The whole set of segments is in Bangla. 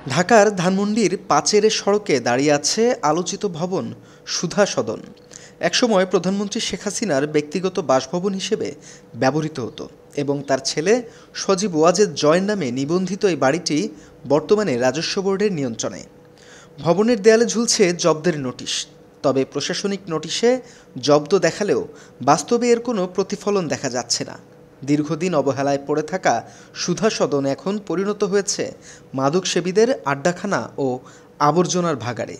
ঢাকার ধানমন্ডির পাচেরে সড়কে দাঁড়িয়ে আছে আলোচিত ভবন সুধা সদন। একসময় প্রধানমন্ত্রী শেখ হাসিনার ব্যক্তিগত বাসভবন হিসেবে ব্যবহৃত হতো এবং তার ছেলে সজীব ওয়াজেদ জয়ের নামে নিবন্ধিত এই বাড়িটি বর্তমানে রাজস্ব বোর্ডের নিয়ন্ত্রণে। ভবনের দেয়ালে ঝুলছে জব্দের নোটিশ। তবে প্রশাসনিক নোটিশে জব্দ দেখালেও বাস্তবে এর কোনো প্রতিফলন দেখা যাচ্ছে না। দীর্ঘদিন অবহেলায় পড়ে থাকা সুধা সদন এখন পরিণত হয়েছে মাদকসেবীদের আড্ডাখানা ও আবর্জনার ভাগাড়ে।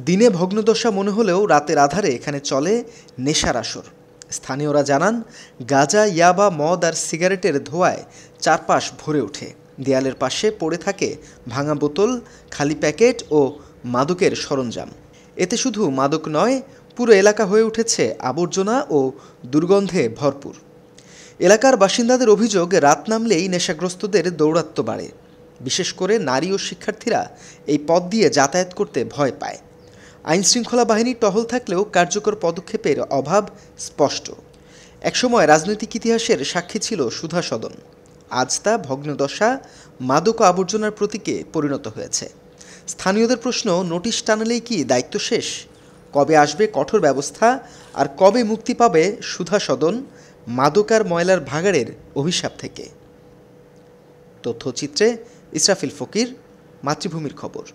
দিনে ভগ্নদশা মনে হলেও রাতের আধারে এখানে চলে নেশার আসর। স্থানীয়রা জানান, গাঁজা, ইয়াবা, মদ আর সিগারেটের ধোঁয়ায় চারপাশ ভরে ওঠে। দেয়ালের পাশে পড়ে থাকে ভাঙা বোতল, খালি প্যাকেট ও মাদকের সরঞ্জাম। এতে শুধু মাদক নয়, পুরো এলাকা হয়ে উঠেছে আবর্জনা ও দুর্গন্ধে ভরপুর। এলাকার বাসিন্দাদের অভিযোগ, রাত নামলেই নেশাগ্রস্তদের দৌরাত্ম্য বাড়ে। বিশেষ করে নারী ও শিক্ষার্থীরা এই পথ দিয়ে যাতায়াত করতে ভয় পায়। আইনশৃঙ্খলা বাহিনীর টহল থাকলেও কার্যকর পদক্ষেপের অভাব স্পষ্ট। একসময় রাজনৈতিক ইতিহাসের সাক্ষী ছিল সুধা সদন। আজ তা ভগ্নদশা, মাদক ও আবর্জনার প্রতীকে পরিণত হয়েছে। স্থানীয়দের প্রশ্ন, নোটিশ টানালেই কি দায়িত্ব শেষ? কবে আসবে কঠোর ব্যবস্থা? আর কবে মুক্তি পাবে সুধা সদন মাদক আর ময়লার ভাগাড়ের অভিশাপ থেকে? তথ্যচিত্রে ইসরাফিল ফকির, মাতৃভূমির খবর।